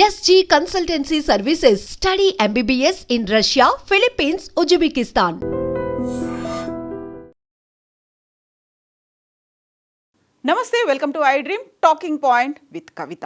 SG Consultancy Services. Study MBBS in Russia, Philippines, Uzbekistan. నమస్తే, welcome to I dream talking point with Kavitha.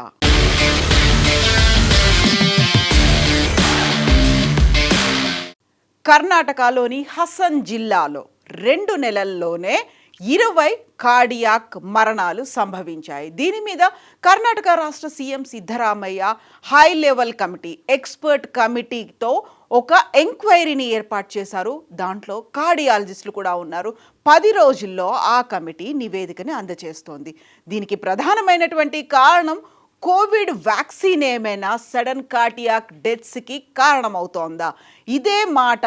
కర్ణాటకలోని హసన్ జిల్లాలో 2 నెలల్లోనే 20 cardiac మరణాలు సంభవించాయి. దీని మీద కర్ణాటక రాష్ట్ర CM Siddaramaiah high level committee, expert కమిటీతో ఒక ఎంక్వైరీని ఏర్పాటు చేశారు. దాంట్లో కార్డియాలజిస్టులు కూడా ఉన్నారు. 10 రోజుల్లో ఆ కమిటీ నివేదికని అందజేస్తోంది. దీనికి ప్రధానమైనటువంటి కారణం కోవిడ్ వ్యాక్సిన్ ఏమైనా సడన్ కార్డియాక్ డెత్స్కి కారణమవుతోందా? ఇదే మాట,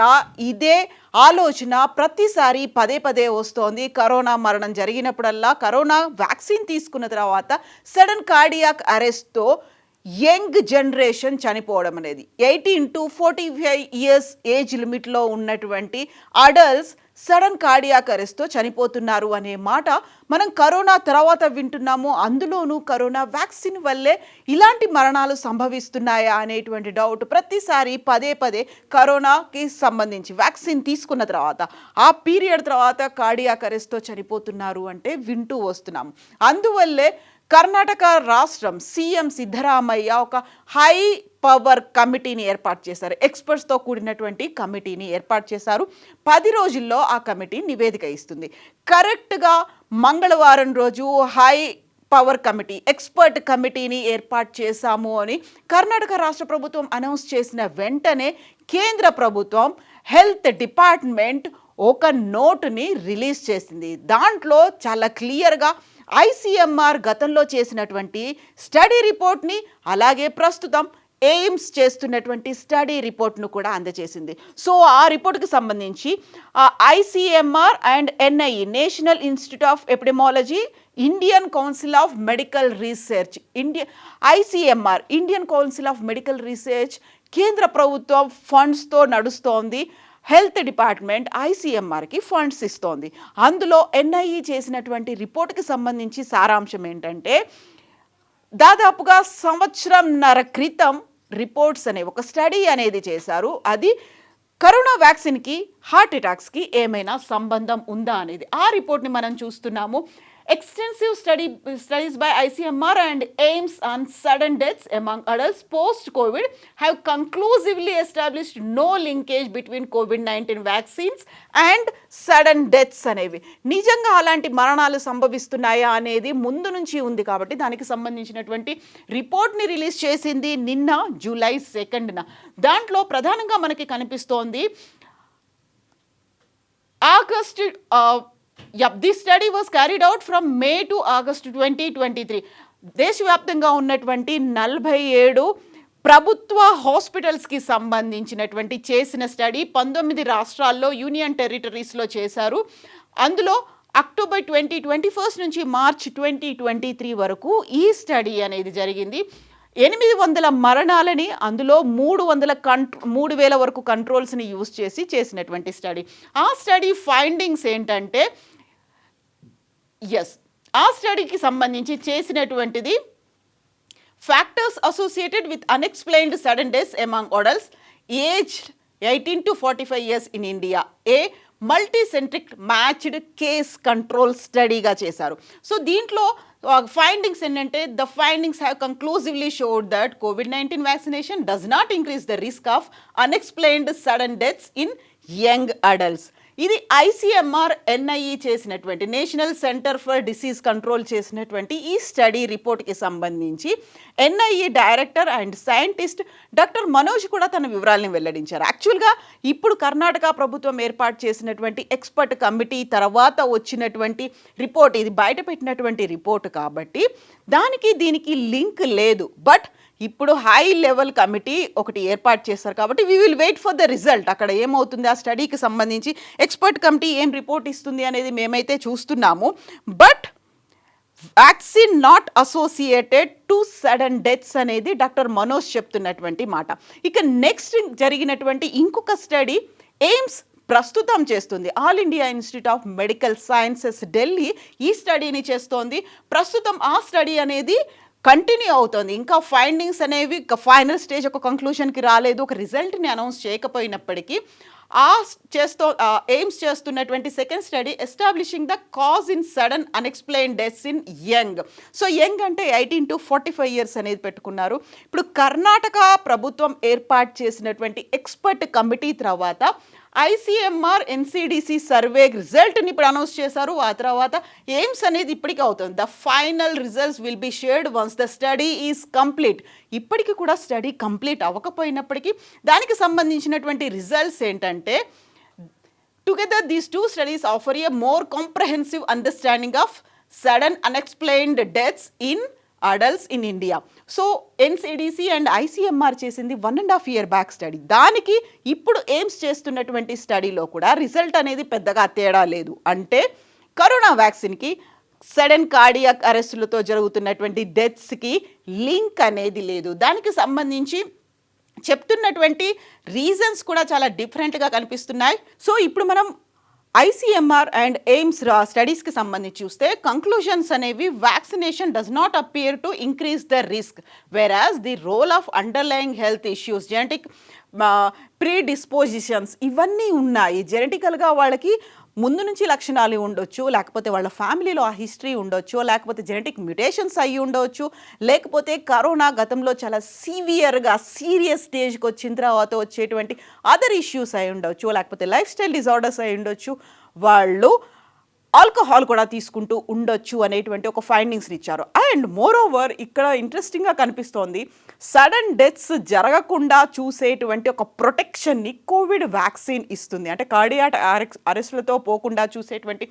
ఇదే ఆలోచన ప్రతిసారి పదే వస్తోంది. కరోనా మరణం జరిగినప్పుడల్లా కరోనా వ్యాక్సిన్ తీసుకున్న తర్వాత సడన్ కార్డియాక్ అరెస్ట్తో యంగ్ జనరేషన్ చనిపోవడం అనేది, 18 to 45 years ఏజ్ లిమిట్లో ఉన్నటువంటి అడల్ట్స్ సడన్ కార్డియాక్ అరెస్ట్తో చనిపోతున్నారు అనే మాట మనం కరోనా తర్వాత వింటున్నాము. అందులోనూ కరోనా వ్యాక్సిన్ వల్లే ఇలాంటి మరణాలు సంభవిస్తున్నాయా అనేటువంటి డౌట్ ప్రతిసారి పదే కరోనాకి సంబంధించి వ్యాక్సిన్ తీసుకున్న తర్వాత ఆ పీరియడ్ తర్వాత కార్డియాక్ అరెస్ట్తో చనిపోతున్నారు అంటే వింటూ వస్తున్నాము. అందువల్లే కర్ణాటక రాష్ట్రం సీఎం సిద్ధరామయ్య ఒక హై పవర్ కమిటీని ఏర్పాటు చేశారు. ఎక్స్పర్ట్స్తో కూడినటువంటి కమిటీని ఏర్పాటు చేశారు. 10 రోజుల్లో ఆ కమిటీ నివేదిక ఇస్తుంది. కరెక్ట్గా మంగళవారం రోజు హై పవర్ కమిటీ, ఎక్స్పర్ట్ కమిటీని ఏర్పాటు చేశాము అని కర్ణాటక రాష్ట్ర ప్రభుత్వం అనౌన్స్ చేసిన వెంటనే కేంద్ర ప్రభుత్వం హెల్త్ డిపార్ట్మెంట్ ఒక నోటుని రిలీజ్ చేసింది. దాంట్లో చాలా క్లియర్గా ICMR గతంలో చేసినటువంటి స్టడీ రిపోర్ట్ని, అలాగే ప్రస్తుతం ఎయిమ్స్ చేస్తున్నటువంటి స్టడీ రిపోర్ట్ను కూడా అందజేసింది. సో ఆ రిపోర్ట్కి సంబంధించి ICMR and NIE, national institute of epidemiology, Indian council of medical research, ICMR Indian council of medical research కేంద్ర ప్రభుత్వం ఫండ్స్తో నడుస్తోంది. హెల్త్ డిపార్ట్మెంట్ ICMRకి ఫండ్స్ ఇస్తోంది. అందులో NIE చేసినటువంటి రిపోర్ట్కి సంబంధించి సారాంశం ఏంటంటే, దాదాపుగా 1.5 సంవత్సరం క్రితం రిపోర్ట్స్ అనే ఒక స్టడీ అనేది చేశారు. అది కరోనా వ్యాక్సిన్కి, హార్ట్ అటాక్స్కి ఏమైనా సంబంధం ఉందా అనేది. ఆ రిపోర్ట్ని మనం చూస్తున్నాము. Extensive studies by ICMR and AIIMS on sudden deaths among adults post-COVID have conclusively established no linkage between COVID-19 vaccines and sudden deaths అనేవి. నిజంగా అలాంటి మరణాలు సంభవిస్తున్నాయా అనేది ముందు నుంచి ఉంది కాబట్టి దానికి సంబంధించినటువంటి రిపోర్ట్ని రిలీజ్ చేసింది నిన్న జూలై 2న. దాంట్లో ప్రధానంగా మనకి కనిపిస్తోంది This study was carried out from May to August 2023. దేశవ్యాప్తంగా ఉన్నటువంటి 47 ప్రభుత్వ హాస్పిటల్స్కి సంబంధించినటువంటి చేసిన స్టడీ 19 రాష్ట్రాల్లో, యూనియన్ టెరిటరీస్లో చేశారు. అందులో అక్టోబర్ 2021 నుంచి మార్చ్ 2023 వరకు ఈ స్టడీ అనేది జరిగింది. 800 మరణాలని, అందులో 3,000 వరకు కంట్రోల్స్ని యూజ్ చేసినటువంటి స్టడీ. ఆ స్టడీ ఫైండింగ్స్ ఏంటంటే, ఆ స్టడీకి సంబంధించి చేసినటువంటిది factors associated with unexplained sudden deaths among adults aged 18 to 45 years in India, a multicentric matched case control స్టడీగా చేశారు. సో దీంట్లో ఫైండింగ్స్ ఏంటంటే, the findings have conclusively showed that COVID-19 vaccination does not increase the risk of unexplained sudden deaths in young adults. ఇది ICMR NIE చేసినటువంటి, national centre for disease control చేసినటువంటి ఈ study రిపోర్ట్కి సంబంధించి NIE director and scientist doctor Manoj కూడా తన వివరాలను వెల్లడించారు. యాక్చువల్గా ఇప్పుడు కర్ణాటక ప్రభుత్వం ఏర్పాటు చేసినటువంటి ఎక్స్పర్ట్ కమిటీ తర్వాత వచ్చినటువంటి రిపోర్ట్, ఇది బయట పెట్టినటువంటి రిపోర్ట్ కాబట్టి దానికి దీనికి లింక్ లేదు. బట్ ఇప్పుడు హై లెవెల్ కమిటీ ఒకటి ఏర్పాటు చేస్తారు కాబట్టి we will wait for the result. అక్కడ ఏమవుతుంది, ఆ స్టడీకి సంబంధించి ఎక్స్పర్ట్ కమిటీ ఏం రిపోర్ట్ ఇస్తుంది అనేది మేమైతే చూస్తున్నాము. But vaccine not associated to sudden deaths అనేది డాక్టర్ మనోజ్ చెప్తున్నటువంటి మాట. ఇక నెక్స్ట్ జరిగినటువంటి ఇంకొక స్టడీ ఎయిమ్స్ ప్రస్తుతం చేస్తుంది. All India institute of medical sciences Delhi ఈ స్టడీని చేస్తోంది. ప్రస్తుతం ఆ స్టడీ అనేది కంటిన్యూ అవుతుంది. ఇంకా ఫైండింగ్స్ అనేవి ఫైనల్ స్టేజ్ ఒక కంక్లూషన్కి రాలేదు, ఒక రిజల్ట్ని అనౌన్స్ చేయకపోయినప్పటికీ ఎయిమ్స్ చేస్తున్నటువంటి second study establishing the cause in sudden unexplained deaths in young. So young అంటే 18 to 45 years అనేది పెట్టుకున్నారు. ఇప్పుడు కర్ణాటక ప్రభుత్వం ఏర్పాటు చేసినటువంటి ఎక్స్పర్ట్ కమిటీ తర్వాత ఐసీఎంఆర్ ఎన్సీడీసీ సర్వే రిజల్ట్ని ఇప్పుడు అనౌన్స్ చేశారు. ఆ తర్వాత ఎయిమ్స్ అనేది ఇప్పటికీ అవుతుంది. The final results will be shared once the study is complete. ఇప్పటికీ కూడా స్టడీ కంప్లీట్ అవ్వకపోయినప్పటికీ దానికి సంబంధించినటువంటి రిజల్ట్స్ ఏంటంటే together these two studies offer A more comprehensive understanding of sudden unexplained deaths in adults in India. So NCDC and ICMR చేసింది 1.5 year back study. దానికి ఇప్పుడు AIIMS చేస్తున్నటువంటి స్టడీలో కూడా రిజల్ట్ అనేది పెద్దగా తేడా లేదు. అంటే కరోనా వ్యాక్సిన్కి సడన్ కార్డియాక్ అరెస్టులతో జరుగుతున్నటువంటి డెత్స్కి లింక్ అనేది లేదు. దానికి సంబంధించి చెప్తున్నటువంటి రీజన్స్ కూడా చాలా డిఫరెంట్గా కనిపిస్తున్నాయి. సో ఇప్పుడు మనం ఐసీఎంఆర్ అండ్ ఎయిమ్స్ స్టడీస్కి సంబంధించి చూస్తే కంక్లూషన్స్ అనేవి vaccination does not appear to increase the risk, whereas the role of underlying health issues, genetic predispositions ఇవన్నీ ఉన్నాయి. జెనెటికల్గా వాళ్ళకి ముందు నుంచి లక్షణాలు ఉండొచ్చు, లేకపోతే వాళ్ళ ఫ్యామిలీలో ఆ హిస్టరీ ఉండొచ్చు, లేకపోతే జెనెటిక్ మ్యుటేషన్స్ అయ్యి ఉండవచ్చు, లేకపోతే కరోనా గతంలో చాలా సీరియర్గా సీరియస్ స్టేజ్కి వచ్చిన తర్వాత వచ్చేటువంటి అదర్ ఇష్యూస్ అయి ఉండొచ్చు, లేకపోతే లైఫ్ స్టైల్ డిజార్డర్స్ అయి ఉండొచ్చు, వాళ్ళు ఆల్కహాల్ కూడా తీసుకుంటూ ఉండొచ్చు అనేటువంటి ఒక ఫైండింగ్స్ని ఇచ్చారు. అండ్ మోర్ ఓవర్ ఇక్కడ ఇంట్రెస్టింగ్గా కనిపిస్తోంది, సడన్ డెత్స్ జరగకుండా చూసేటువంటి ఒక ప్రొటెక్షన్ని కోవిడ్ వ్యాక్సిన్ ఇస్తుంది. అంటే కార్డియాక్ అరెస్టులతో పోకుండా చూసేటువంటి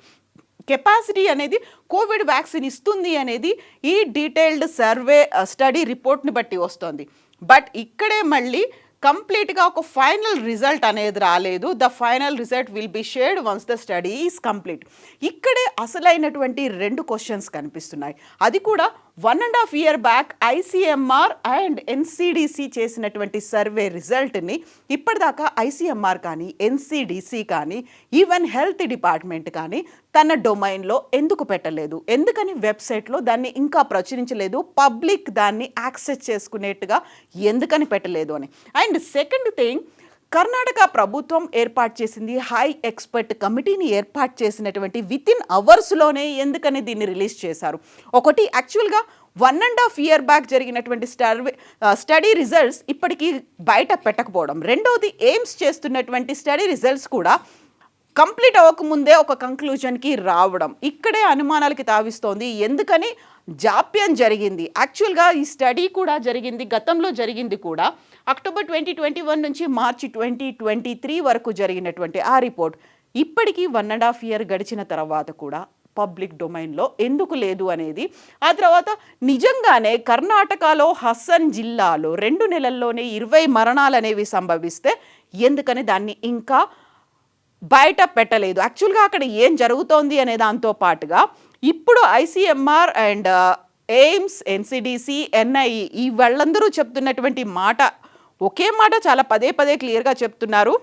కెపాసిటీ అనేది కోవిడ్ వ్యాక్సిన్ ఇస్తుంది అనేది ఈ డీటెయిల్డ్ సర్వే స్టడీ రిపోర్ట్ని బట్టి వస్తుంది. బట్ ఇక్కడే మళ్ళీ కంప్లీట్గా ఒక ఫైనల్ రిజల్ట్ అనేది రాలేదు. The final result will be shared once the study is complete. ఇక్కడే అసలైనటువంటి 2 క్వశ్చన్స్ కనిపిస్తున్నాయి. అది కూడా 1.5 year back ICMR and NCDC చేసినటువంటి సర్వే రిజల్ట్ని ఇప్పటిదాకా ఐసీఎంఆర్ కానీ ఎన్సీడీసీ కానీ ఈవెన్ హెల్త్ డిపార్ట్మెంట్ కానీ తన డొమైన్లో ఎందుకు పెట్టలేదు, ఎందుకని వెబ్సైట్లో దాన్ని ఇంకా ప్రచురించలేదు, పబ్లిక్ దాన్ని యాక్సెస్ చేసుకునేట్టుగా ఎందుకని పెట్టలేదు అని. అండ్ సెకండ్ థింగ్, కర్ణాటక ప్రభుత్వం ఏర్పాటు చేసింది హై ఎక్స్పర్ట్ కమిటీని ఏర్పాటు చేసినటువంటి వితిన్ అవర్స్లోనే ఎందుకని దీన్ని రిలీజ్ చేశారు. ఒకటి యాక్చువల్గా 1.5 year బ్యాక్ జరిగినటువంటి స్టడీ రిజల్ట్స్ ఇప్పటికీ బయట పెట్టకపోవడం, రెండవది ఎయిమ్స్ చేస్తున్నటువంటి స్టడీ రిజల్ట్స్ కూడా కంప్లీట్ అవ్వకముందే ఒక కంక్లూజన్కి రావడం ఇక్కడే అనుమానాలకి తావిస్తోంది. ఎందుకని జాప్యం జరిగింది? యాక్చువల్గా ఈ స్టడీ కూడా జరిగింది, గతంలో జరిగింది కూడా అక్టోబర్ 2021 నుంచి మార్చి 2023 వరకు జరిగినటువంటి ఆ రిపోర్ట్ ఇప్పటికీ 1.5 year గడిచిన తర్వాత కూడా పబ్లిక్ డొమైన్లో ఎందుకు లేదు అనేది. ఆ తర్వాత నిజంగానే కర్ణాటకలో హసన్ జిల్లాలో 2 నెలల్లోనే 20 మరణాలు అనేవి సంభవిస్తే ఎందుకని దాన్ని ఇంకా బయట పెట్టలేదు? యాక్చువల్గా అక్కడ ఏం జరుగుతోంది అనే దాంతో పాటుగా ఇప్పుడు ICMR and AIIMS, NCDC, NIE ఈ వాళ్ళందరూ చెప్తున్నటువంటి మాట ఒకే మాట చాలా పదే పదే క్లియర్గా చెప్తున్నారు.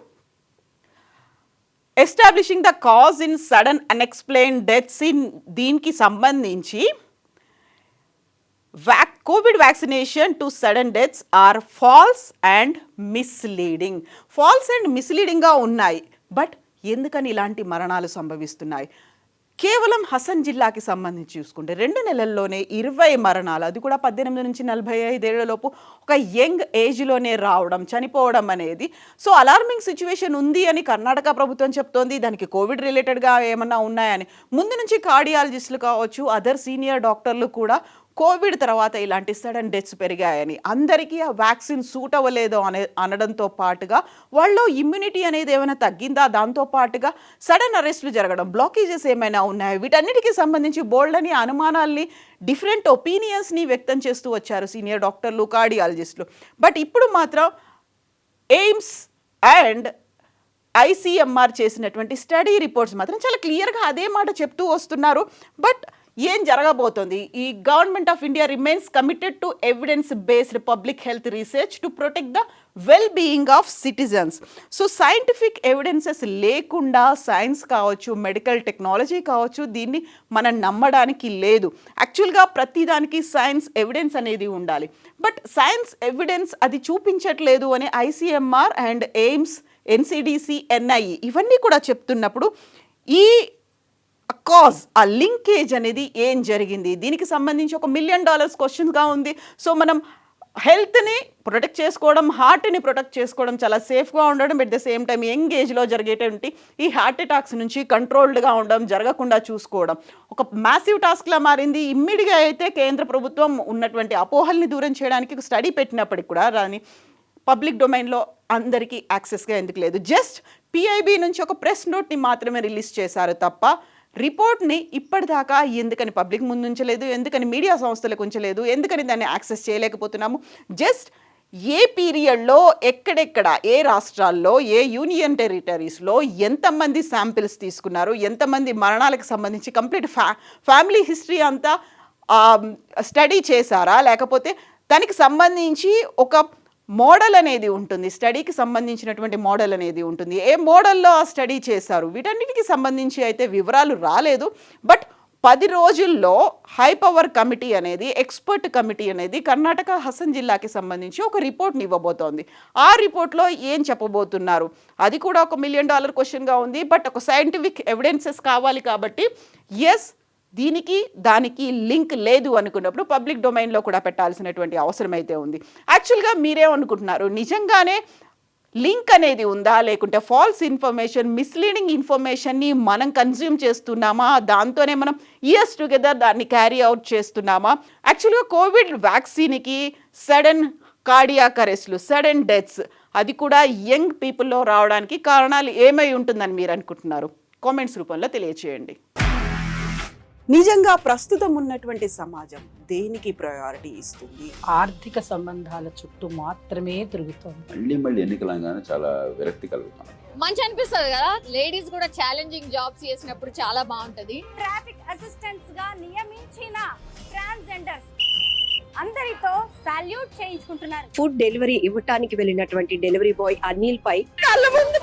Establishing the cause in sudden unexplained deaths in దీనికి సంబంధించి COVID vaccination to sudden deaths are false and misleading. False and మిస్లీడింగ్గా ఉన్నాయి. బట్ ఎందుకని ఇలాంటి మరణాలు సంభవిస్తున్నాయి? కేవలం హసన్ జిల్లాకి సంబంధించి చూసుకుంటే 2 నెలల్లోనే 20 మరణాలు, అది కూడా 18 నుంచి 45 ఏళ్లలోపు ఒక యంగ్ ఏజ్లోనే రావడం, చనిపోవడం అనేది సో అలార్మింగ్ సిచ్యువేషన్ ఉంది అని కర్ణాటక ప్రభుత్వం చెప్తోంది. దానికి కోవిడ్ రిలేటెడ్గా ఏమన్నా ఉన్నాయని ముందు నుంచి కార్డియాలజిస్టులు కావచ్చు, అదర్ సీనియర్ డాక్టర్లు కూడా కోవిడ్ తర్వాత ఇలాంటి సడన్ డెత్స్ పెరిగాయని, అందరికీ ఆ వ్యాక్సిన్ సూట్ అవ్వలేదు అనడంతో పాటుగా వాళ్ళలో ఇమ్యూనిటీ అనేది ఏమైనా తగ్గిందా, దాంతో పాటుగా సడన్ అరెస్టులు జరగడం, బ్లాకేజెస్ ఏమైనా ఉన్నాయా, వీటన్నిటికీ సంబంధించి బోల్డని అనుమానాల్ని, డిఫరెంట్ ఒపీనియన్స్ని వ్యక్తం చేస్తూ వచ్చారు సీనియర్ డాక్టర్లు, కార్డియాలజిస్టులు. బట్ ఇప్పుడు మాత్రం ఎయిమ్స్ అండ్ ఐసీఎంఆర్ చేసినటువంటి స్టడీ రిపోర్ట్స్ మాత్రం చాలా క్లియర్గా అదే మాట చెప్తూ వస్తున్నారు. బట్ ఏం జరగబోతోంది? ఈ government of India remains committed to evidence based public health research to protect the well being of citizens. So scientific evidences లేకుండా సైన్స్ కావచ్చు, మెడికల్ టెక్నాలజీ కావచ్చు, దీన్ని మనం నమ్మడానికి లేదు. యాక్చువల్గా ప్రతిదానికి సైన్స్ ఎవిడెన్స్ అనేది ఉండాలి. బట్ సైన్స్ ఎవిడెన్స్ అది చూపించట్లేదు అని ICMR and AIIMS, NCDC, NIE ఇవన్నీ కూడా చెప్తున్నప్పుడు ఈ కాజ్, ఆ లింకేజ్ అనేది ఏం జరిగింది? దీనికి సంబంధించి $1 మిలియన్ క్వశ్చన్గా ఉంది. సో మనం హెల్త్ని ప్రొటెక్ట్ చేసుకోవడం, హార్ట్ని ప్రొటెక్ట్ చేసుకోవడం, చాలా సేఫ్గా ఉండడం, at the same time young ఏజ్లో జరిగేటువంటి ఈ హార్ట్ అటాక్స్ నుంచి కంట్రోల్డ్గా ఉండడం, జరగకుండా చూసుకోవడం ఒక మ్యాసివ్ టాస్క్లా మారింది. ఇమ్మీడియట్గా అయితే కేంద్ర ప్రభుత్వం ఉన్నటువంటి అపోహల్ని దూరం చేయడానికి ఒక స్టడీ పెట్టినప్పటికి కూడా దాని పబ్లిక్ డొమైన్లో అందరికీ యాక్సెస్గా ఎందుకు లేదు? జస్ట్ పిఐబి నుంచి ఒక ప్రెస్ నోట్ని మాత్రమే రిలీజ్ చేశారు తప్ప రిపోర్ట్ని ఇప్పటిదాకా ఎందుకని పబ్లిక్ ముందు ఉంచలేదు, ఎందుకని మీడియా సంస్థలకు ఉంచలేదు, ఎందుకని దాన్ని యాక్సెస్ చేయలేకపోతున్నాము? జస్ట్ ఏ పీరియడ్లో ఎక్కడెక్కడ, ఏ రాష్ట్రాల్లో, ఏ యూనియన్ టెరిటరీస్లో ఎంతమంది శాంపిల్స్ తీసుకున్నారు, ఎంతమంది మరణాలకు సంబంధించి కంప్లీట్ ఫ్యామిలీ హిస్టరీ అంతా స్టడీ చేశారా, లేకపోతే దానికి సంబంధించి ఒక మోడల్ అనేది ఉంటుంది, స్టడీకి సంబంధించినటువంటి మోడల్ అనేది ఉంటుంది, ఏ మోడల్లో ఆ స్టడీ చేశారు, వీటన్నిటికి సంబంధించి అయితే వివరాలు రాలేదు. బట్ 10 రోజుల్లో హై పవర్ కమిటీ అనేది, ఎక్స్పర్ట్ కమిటీ అనేది కర్ణాటక హసన్ జిల్లాకి సంబంధించి ఒక రిపోర్ట్ని ఇవ్వబోతోంది. ఆ రిపోర్ట్లో ఏం చెప్పబోతున్నారు? అది కూడా $1 మిలియన్ క్వశ్చన్గా ఉంది. బట్ ఒక సైంటిఫిక్ ఎవిడెన్సెస్ కావాలి కాబట్టి ఎస్, దీనికి దానికి లింక్ లేదు అనుకున్నప్పుడు పబ్లిక్ డొమైన్లో కూడా పెట్టాల్సినటువంటి అవసరం అయితే ఉంది. యాక్చువల్గా మీరేమనుకుంటున్నారు? నిజంగానే లింక్ అనేది ఉందా, లేకుంటే ఫాల్స్ ఇన్ఫర్మేషన్, మిస్లీడింగ్ ఇన్ఫర్మేషన్ని మనం కన్జ్యూమ్ చేస్తున్నామా, దాంతోనే మనం ఇయర్స్ టుగెదర్ దాన్ని క్యారీ అవుట్ చేస్తున్నామా? యాక్చువల్గా కోవిడ్ వ్యాక్సిన్కి సడన్ కార్డియాక్ అరెస్ట్లు, సడన్ డెత్స్, అది కూడా యంగ్ పీపుల్లో రావడానికి కారణాలు ఏమై ఉంటుందని మీరు అనుకుంటున్నారు? కామెంట్స్ రూపంలో తెలియచేయండి. నిజంగా ప్రస్తుతం ఉన్నటువంటి సమాజం దేనికి ప్రయారిటీ ఇస్తుంది? ఆర్థిక సంబంధాల చుట్టూ మాత్రమే తిరుగుతుంది. మళ్ళీ ఎన్నికలంగానే చాలా విరక్తి కలుగుతాను. మంచి అనిపిస్తుంది కదా, లేడీస్ కూడా ఛాలెంజింగ్ జాబ్స్ చేసినప్పుడు చాలా బాగుంటది. ట్రాఫిక్ అసిస్టెంట్స్ గా నియమించిన ట్రాన్స్జెండర్స్ అందరితో సాల్యూట్ చేయించుకుంటున్నారు. ఫుడ్ డెలివరీ ఇవ్వటానికి వెళ్ళినటువంటి డెలివరీ బాయ్ అనిల్ పై కళ్ళ ముందు